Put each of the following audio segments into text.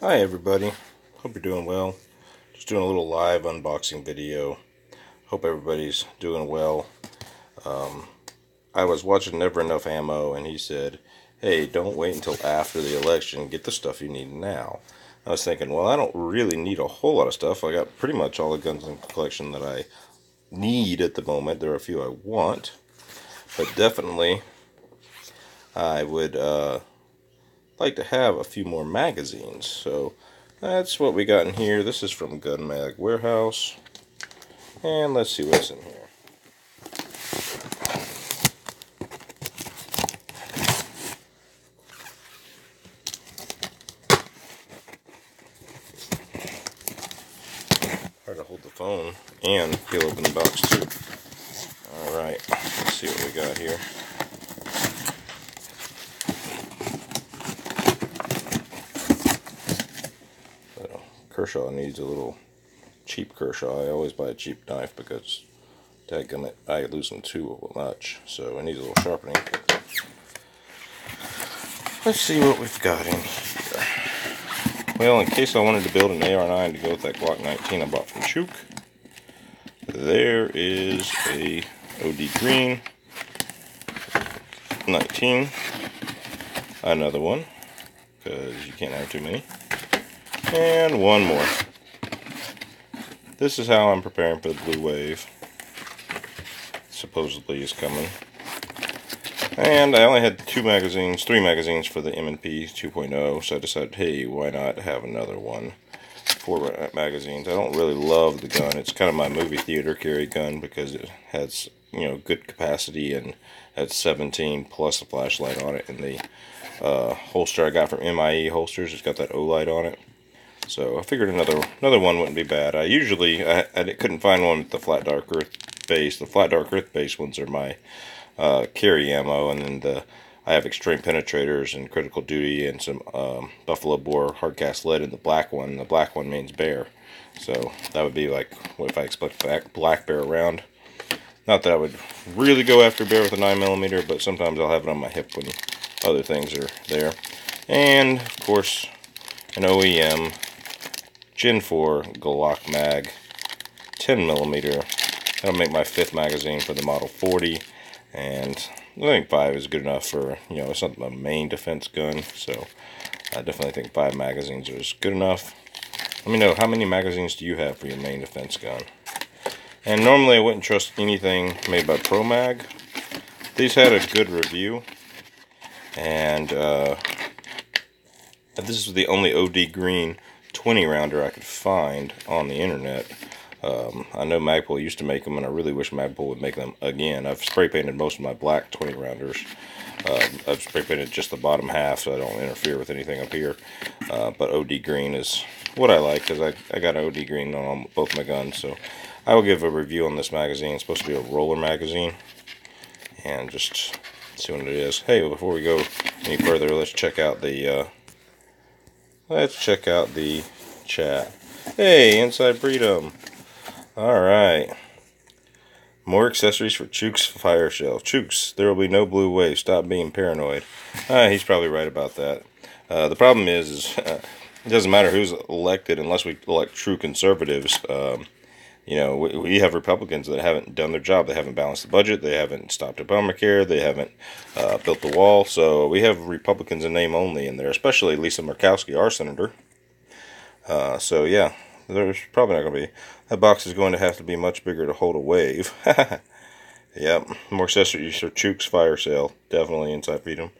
Hi everybody, hope you're doing well. Just doing a little live unboxing video. Hope everybody's doing well. I was watching Never Enough Ammo and he said, hey, don't wait until after the election, get the stuff you need now. I was thinking, well, I don't really need a whole lot of stuff. I got pretty much all the guns in the collection that I need at the moment. There are a few I want, but definitely I would like to have a few more magazines. So that's what we got in here. This is from Gun Mag Warehouse. And let's see what's in here. Hard to hold the phone and peel open the box too. Alright, let's see what we got here. So, Kershaw needs a little cheap Kershaw. I always buy a cheap knife because dadgummit, I lose them too much. So it needs a little sharpening. Let's see what we've got in here. Well, in case I wanted to build an AR-9 to go with that Glock 19 I bought from Chook, there is a OD Green 19. Another one, because you can't have too many. And one more. This is how I'm preparing for the Blue Wave. Supposedly is coming. And I only had three magazines for the M&P 2.0, so I decided, hey, why not have another one? 4 magazines. I don't really love the gun. It's kind of my movie theater carry gun because it has, good capacity and has 17 plus a flashlight on it. And the holster I got from MIE holsters, it's got that O-light on it. So I figured another one wouldn't be bad. I couldn't find one with the flat dark earth base. The flat dark earth base ones are my carry ammo, and then I have extreme penetrators and critical duty and some buffalo bore hard cast lead in the black one. The black one means bear, so that would be like if I expect black bear round. Not that I would really go after bear with a 9mm, but sometimes I'll have it on my hip when other things are there. And of course, an OEM Gen 4 Glock Mag 10mm. That'll make my 5th magazine for the Model 40. And I think 5 is good enough for, it's not my main defense gun, so I definitely think 5 magazines is good enough. Let me know, how many magazines do you have for your main defense gun? And normally I wouldn't trust anything made by ProMag. These had a good review, and this is the only OD Green 20 rounder I could find on the internet. I know Magpul used to make them, and I really wish Magpul would make them again. I've spray painted most of my black 20 rounders. I've spray painted just the bottom half so I don't interfere with anything up here. But OD Green is what I like, because I got OD Green on both my guns. So I will give a review on this magazine. It's supposed to be a roller magazine, and just see what it is. Hey, before we go any further, let's check out the chat. Hey, Inside Freedom. Alright. More accessories for Chook's fire sale. Chooks, there will be no Blue Wave. Stop being paranoid. He's probably right about that. The problem is it doesn't matter who's elected unless we elect true conservatives. We have Republicans that haven't done their job. They haven't balanced the budget. They haven't stopped Obamacare. They haven't built the wall. So we have Republicans in name only in there, especially Lisa Murkowski, our senator. So yeah, there's probably not going to be. That box is going to have to be much bigger to hold a wave. Yep, more accessories for Chook's fire sale. Definitely Inside Freedom.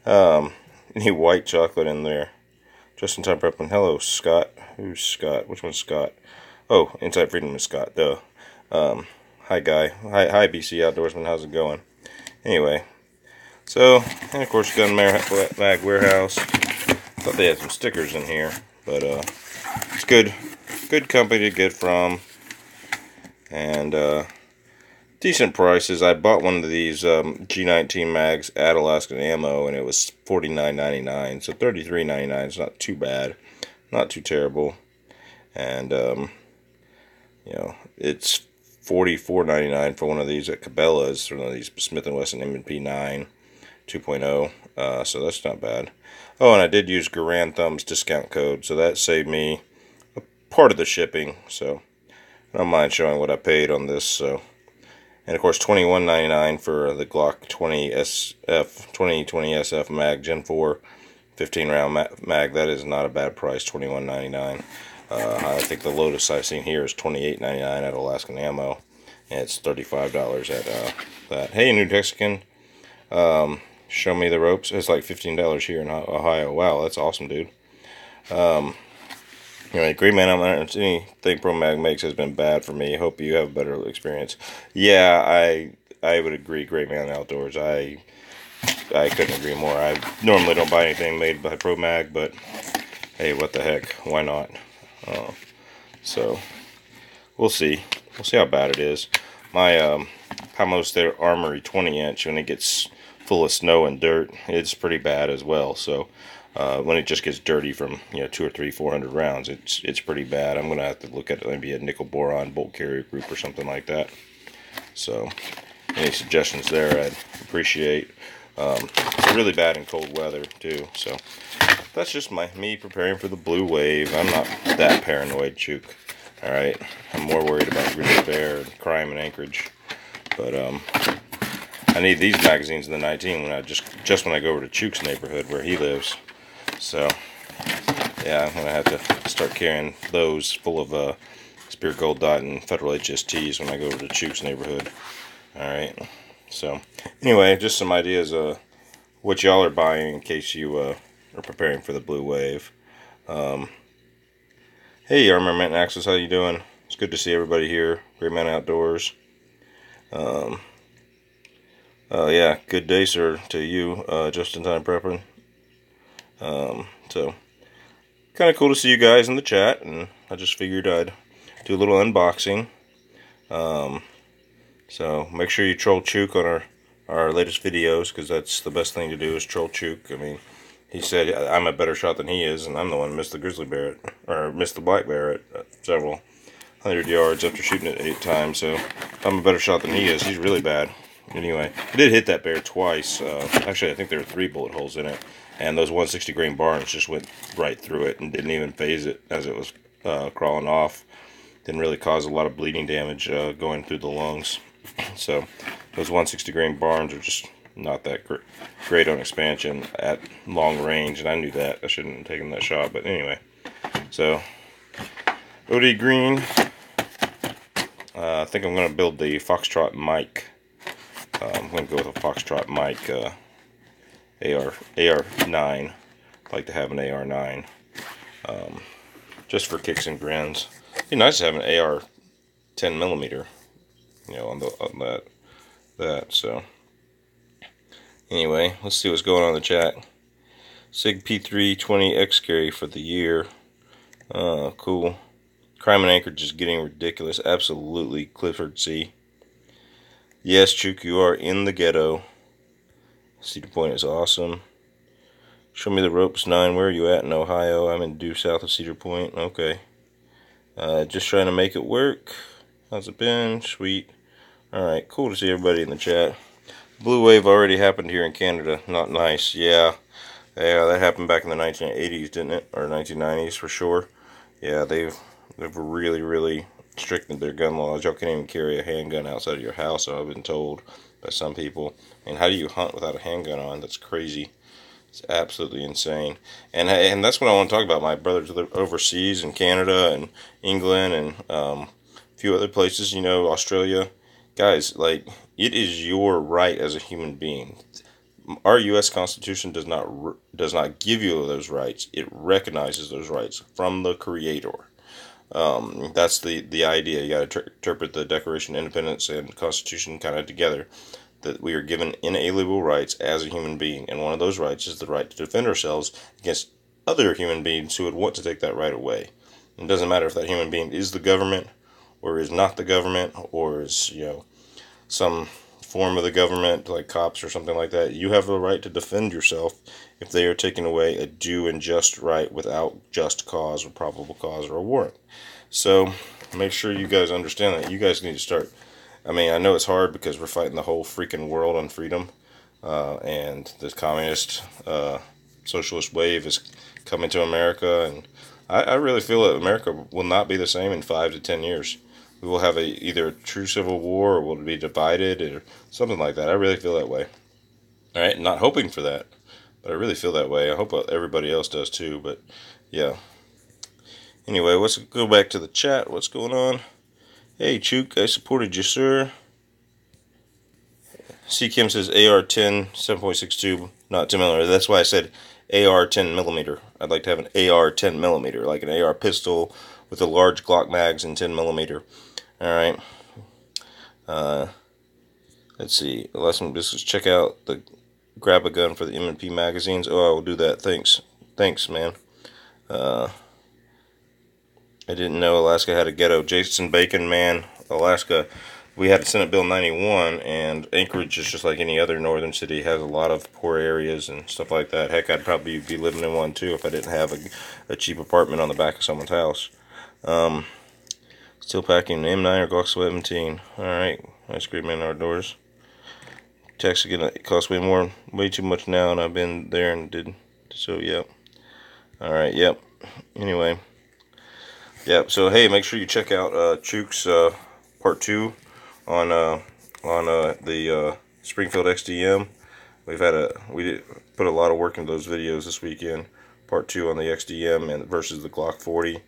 Any white chocolate in there. Just in time prepping. Hello, Scott. Who's Scott? Which one's Scott? Oh, Inside Freedom is Scott. Duh. Hi, guy. Hi, BC Outdoorsman. How's it going? Anyway. So, and of course, Gun Mag Warehouse. Thought they had some stickers in here. But, it's good company to get from, and decent prices. I bought one of these G19 mags at Alaskan Ammo, and it was $49.99, so $33.99 is not too bad, not too terrible. And it's $44.99 for one of these at Cabela's, one of these Smith & Wesson M&P 9 2.0, so that's not bad. Oh, and I did use Garand Thumb's discount code, so that saved me a part of the shipping. So I don't mind showing what I paid on this. So, and of course, $21.99 for the Glock 2020 SF mag Gen 4 15 round mag. That is not a bad price. $21.99. I think the lowest I've seen here is $28.99 at Alaskan Ammo, and it's $35 at that. Hey, New Texican. Show me the ropes. It's like $15 here in Ohio. Wow, that's awesome, dude. Anyway, Green Man, anything Pro Mag makes has been bad for me. Hope you have a better experience. Yeah, I would agree. Great Man Outdoors. I couldn't agree more. I normally don't buy anything made by Pro Mag, but hey, what the heck? Why not? So we'll see. We'll see how bad it is. My Pamos their Armory 20-inch, when it gets full of snow and dirt, it's pretty bad as well. So when it just gets dirty from 200 or 300, 400 rounds, it's pretty bad. I'm gonna have to look at maybe a nickel boron bolt carrier group or something like that. So any suggestions there, I'd appreciate. It's really bad in cold weather too. So that's just me preparing for the blue wave. I'm not that paranoid, Chook. All right, I'm more worried about grizzly bear and crime in Anchorage. But I need these magazines in the 19 when I just when I go over to Chook's neighborhood where he lives. So yeah, I'm gonna have to start carrying those full of Spirit Gold Dot and Federal HSTs when I go over to Chook's neighborhood. All right. So anyway, just some ideas of what y'all are buying in case you are preparing for the blue wave. Hey, Armament Axis, how you doing? It's good to see everybody here. Great Man Outdoors. Yeah, good day, sir, to you, just-in-time prepping. So, kind of cool to see you guys in the chat, and I just figured I'd do a little unboxing. So, make sure you troll Chook on our latest videos, because that's the best thing to do, is troll Chook. I mean, he said I'm a better shot than he is, and I'm the one who missed the grizzly bear, or missed the black bear at several 100 yards after shooting it 8 times. So if I'm a better shot than he is, he's really bad. Anyway, I did hit that bear twice. Actually, I think there were 3 bullet holes in it, and those 160 grain barns just went right through it and didn't even phase it as it was crawling off. Didn't really cause a lot of bleeding damage going through the lungs. So those 160 grain barns are just not that great on expansion at long range, and I knew that. I shouldn't have taken that shot, but anyway. So OD Green, I think I'm going to build the Foxtrot Mike. I'm going to go with a Foxtrot Mike AR9. I'd like to have an AR9 just for kicks and grins. It'd be nice to have an AR 10mm, on that. So anyway, let's see what's going on in the chat. Sig P320 X carry for the year. Cool. Crime in Anchorage is getting ridiculous. Absolutely, Clifford C. Yes, Chook, you are in the ghetto. Cedar Point is awesome. Show me the ropes 9. Where are you at in Ohio? I'm due south of Cedar Point. Okay. Just trying to make it work. How's it been? Sweet. Alright, cool to see everybody in the chat. Blue wave already happened here in Canada. Not nice. Yeah, that happened back in the 1980s, didn't it? Or 1990s for sure. Yeah, they've really, really strictened their gun laws. Y'all can't even carry a handgun outside of your house, so I've been told by some people. And how do you hunt without a handgun on? That's crazy. It's absolutely insane. And that's what I want to talk about. My brothers live overseas in Canada and England and a few other places, Australia. Guys, like, it is your right as a human being. Our U.S. Constitution does not give you those rights. It recognizes those rights from the Creator. That's the idea. You got to interpret the Declaration of Independence and Constitution kind of together. That we are given inalienable rights as a human being, and one of those rights is the right to defend ourselves against other human beings who would want to take that right away. It doesn't matter if that human being is the government or is not the government, or is some form of the government like cops or something like that. You have the right to defend yourself if they are taking away a due and just right without just cause or probable cause or a warrant. So make sure you guys understand that. You guys need to start. I mean, I know it's hard because we're fighting the whole freaking world on freedom, and the communist socialist wave is coming to America, and I really feel that America will not be the same in 5 to 10 years. We will have either a true civil war, or we'll be divided, or something like that. I really feel that way. All right, not hoping for that, but I really feel that way. I hope everybody else does too, but yeah. Anyway, let's go back to the chat. What's going on? Hey, Chook, I supported you, sir. C. Kim says AR-10 7.62, not 10mm. That's why I said AR 10mm. I'd like to have an AR 10mm, like an AR pistol with a large Glock mags and 10mm. Alright. Let's see. Let's check out the grab a gun for the M&P magazines. Oh, I will do that. Thanks. Thanks, man. I didn't know Alaska had a ghetto. Jason Bacon, man. Alaska, we had Senate Bill 91, and Anchorage is just like any other northern city. It has a lot of poor areas and stuff like that. Heck, I'd probably be living in one too if I didn't have a cheap apartment on the back of someone's house. Still packing an M9 or Glock 17. Alright, nice great man outdoors. Tax again, it costs way too much now, and I've been there and did so. Yep. Alright, yep. Anyway. Yep, so hey, make sure you check out Chook's part 2 on the Springfield XDM. We put a lot of work into those videos this weekend. Part 2 on the XDM and versus the Glock 40.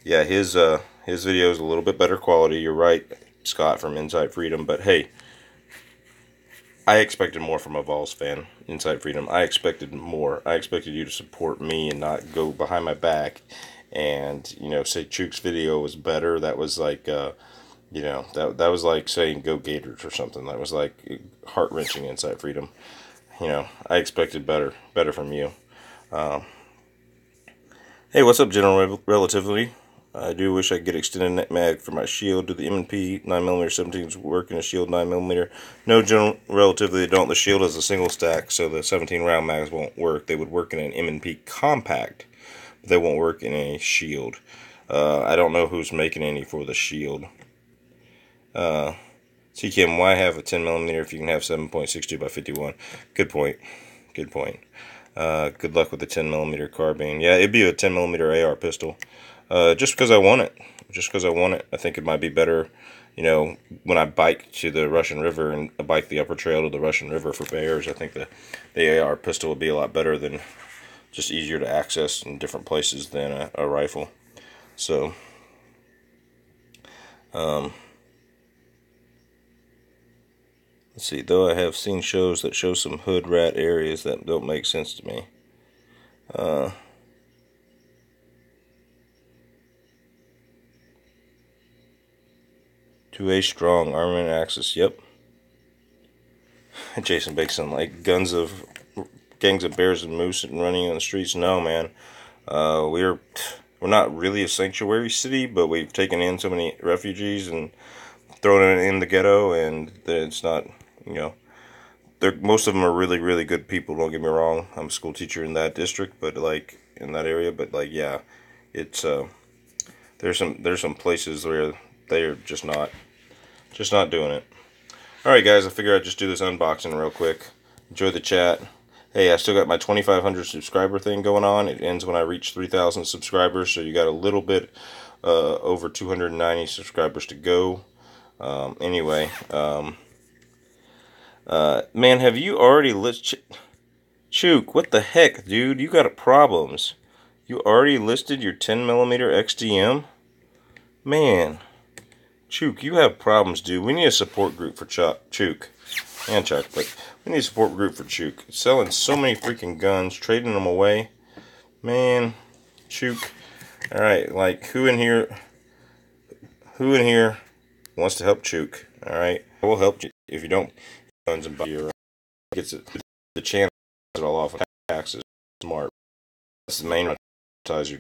Yeah, his video is a little bit better quality. You're right, Scott from Inside Freedom. But hey, I expected more from a Vols fan, Inside Freedom. I expected more. I expected you to support me and not go behind my back and, you know, say Chook's video was better. That was like, you know, that was like saying go Gators or something. That was like heart-wrenching, Inside Freedom. You know, I expected better from you. Hey, what's up, General Relatively? I do wish I could get extended net mag for my shield. Do the M&P 9mm 17s work in a shield 9mm? No, General Relatively, they don't. The shield is a single stack, so the 17 round mags won't work. They would work in an M&P compact, but they won't work in a shield. I don't know who's making any for the shield. CKM, why have a 10mm if you can have 7.62 by 51? Good point. Good point. Good luck with the 10mm carbine. Yeah, it'd be a 10mm AR pistol. Just because I want it. Just because I want it. I think it might be better, you know, when I bike to the Russian River and bike the upper trail to the Russian River for bears. I think the AR pistol would be a lot better than, just easier to access in different places than a rifle. So, let's see. Though I have seen shows that show some hood rat areas that don't make sense to me. 2A strong, armament axis, yep. Jason Bixon, like gangs of bears and moose and running on the streets. No, man. We're not really a sanctuary city, but we've taken in so many refugees and thrown it in the ghetto, and it's not, you know, most of them are really, really good people. Don't get me wrong. I'm a school teacher in that district, but like in that area, but like yeah, it's there's some places where they're just not doing it. Alright guys, I figured I'd just do this unboxing real quick. Enjoy the chat. Hey, I still got my 2,500 subscriber thing going on. It ends when I reach 3,000 subscribers, so you got a little bit over 290 subscribers to go. Anyway, man, have you already listed... Chook, what the heck, dude? You got problems. You already listed your 10mm XDM? Man... Chook, you have problems, dude. We need a support group for Chook and Chuck, but we need a support group for Chook. Selling so many freaking guns, trading them away. Man, Chook. Alright, like, who in here wants to help Chook? Alright, I will help you. If you don't, guns and buy your, gets it, the channel it all off of taxes. Smart. That's the main advertiser.